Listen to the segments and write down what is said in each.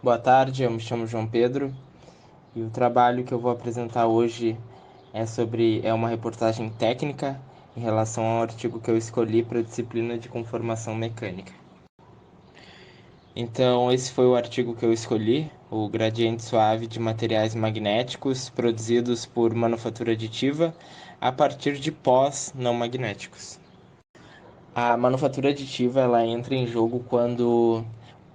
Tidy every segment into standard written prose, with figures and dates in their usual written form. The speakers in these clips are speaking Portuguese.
Boa tarde, eu me chamo João Pedro e o trabalho que eu vou apresentar hoje é uma reportagem técnica em relação ao artigo que eu escolhi para a disciplina de conformação mecânica. Então, esse foi o artigo que eu escolhi, o gradiente suave de materiais magnéticos produzidos por manufatura aditiva a partir de pós não magnéticos. A manufatura aditiva ela entra em jogo quando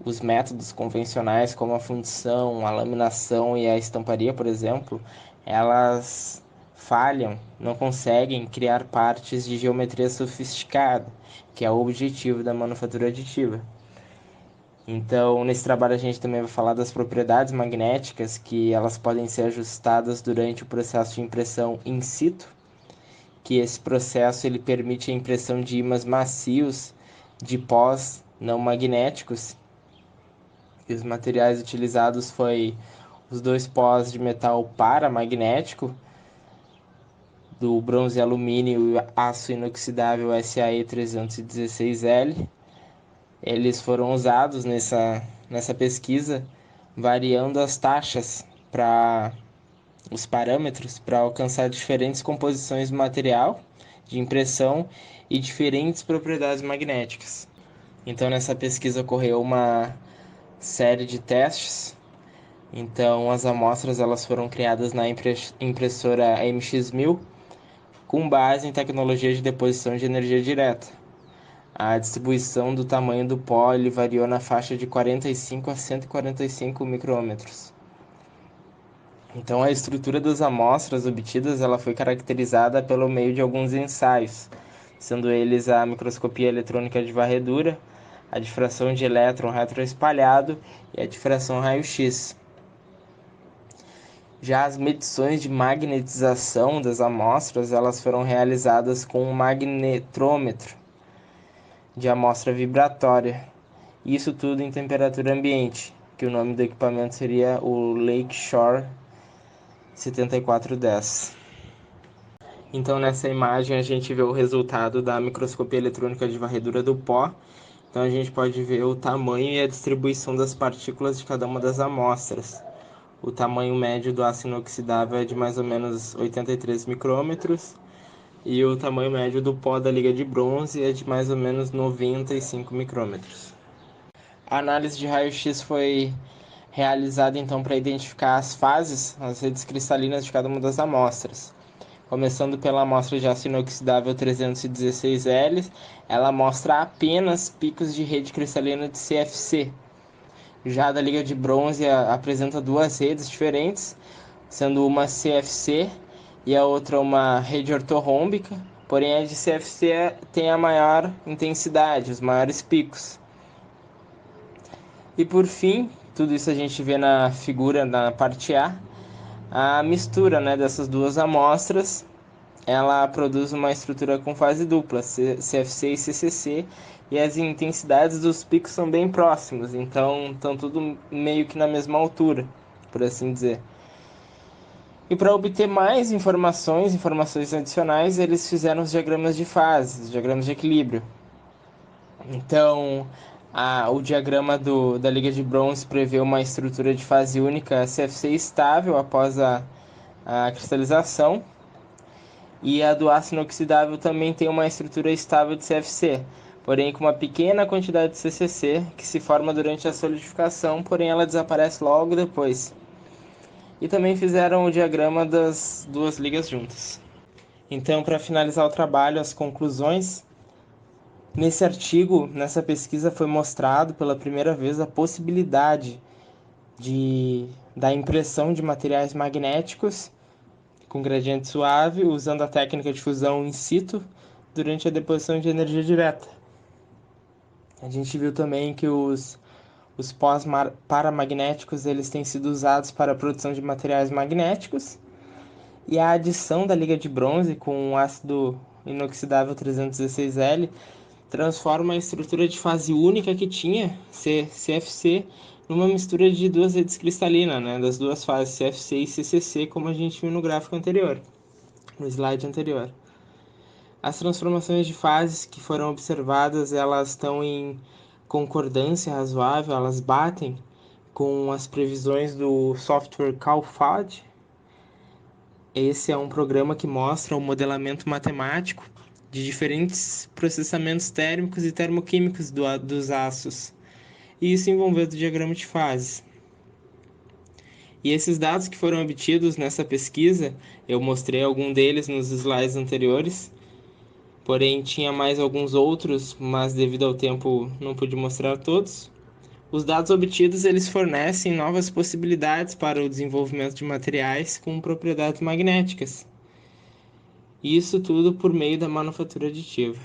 os métodos convencionais, como a fundição, a laminação e a estamparia, por exemplo, elas falham, não conseguem criar partes de geometria sofisticada, que é o objetivo da manufatura aditiva. Então, nesse trabalho a gente também vai falar das propriedades magnéticas, que elas podem ser ajustadas durante o processo de impressão in situ, que esse processo ele permite a impressão de ímãs macios de pós não magnéticos. E os materiais utilizados foi os dois pós de metal paramagnético, do bronze e alumínio e aço inoxidável SAE 316L. Eles foram usados nessa pesquisa, variando as taxas para os parâmetros para alcançar diferentes composições do material de impressão e diferentes propriedades magnéticas. Então, nessa pesquisa ocorreu uma série de testes. Então, as amostras elas foram criadas na impressora MX1000 com base em tecnologia de deposição de energia direta. A distribuição do tamanho do pó ele variou na faixa de 45 a 145 micrômetros. Então, a estrutura das amostras obtidas ela foi caracterizada pelo meio de alguns ensaios, sendo eles a microscopia eletrônica de varredura, a difração de elétron retroespalhado e a difração raio-x. Já as medições de magnetização das amostras elas foram realizadas com um magnetrômetro de amostra vibratória. Isso tudo em temperatura ambiente, que o nome do equipamento seria o Lakeshore 7410. Então, nessa imagem, a gente vê o resultado da microscopia eletrônica de varredura do pó. Então, a gente pode ver o tamanho e a distribuição das partículas de cada uma das amostras. O tamanho médio do aço inoxidável é de mais ou menos 83 micrômetros e o tamanho médio do pó da liga de bronze é de mais ou menos 95 micrômetros. A análise de raio-x foi realizada então para identificar as fases, as redes cristalinas de cada uma das amostras. Começando pela amostra de aço inoxidável 316L, ela mostra apenas picos de rede cristalina de CFC. Já a da liga de bronze apresenta duas redes diferentes, sendo uma CFC e a outra uma rede ortorrômbica, porém a de CFC tem a maior intensidade, os maiores picos. E por fim, tudo isso a gente vê na figura na parte a mistura, né, dessas duas amostras, ela produz uma estrutura com fase dupla, CFC e CCC, e as intensidades dos picos são bem próximos, então estão tudo meio que na mesma altura, por assim dizer. E para obter mais informações adicionais, eles fizeram os diagramas de fase, os diagramas de equilíbrio. Então, o diagrama da liga de bronze prevê uma estrutura de fase única CFC estável após a cristalização, e a do aço inoxidável também tem uma estrutura estável de CFC, porém com uma pequena quantidade de CCC que se forma durante a solidificação, porém ela desaparece logo depois. E também fizeram o diagrama das duas ligas juntas. Então, para finalizar o trabalho, as conclusões. Nesse artigo, nessa pesquisa, foi mostrado pela primeira vez a possibilidade da impressão de materiais magnéticos com gradiente suave, usando a técnica de fusão in situ durante a deposição de energia direta. A gente viu também que os pós paramagnéticos eles têm sido usados para a produção de materiais magnéticos, e a adição da liga de bronze com o ácido inoxidável 316L transforma a estrutura de fase única que tinha, CFC, numa mistura de duas redes cristalinas, né, das duas fases, CFC e CCC, como a gente viu no gráfico anterior, no slide anterior. As transformações de fases que foram observadas, elas estão em concordância razoável, elas batem com as previsões do software CalFAD. Esse é um programa que mostra o modelamento matemático de diferentes processamentos térmicos e termoquímicos dos aços, e isso envolvendo o diagrama de fases. E esses dados que foram obtidos nessa pesquisa, eu mostrei algum deles nos slides anteriores, porém tinha mais alguns outros, mas devido ao tempo não pude mostrar todos. Os dados obtidos eles fornecem novas possibilidades para o desenvolvimento de materiais com propriedades magnéticas. Isso tudo por meio da manufatura aditiva.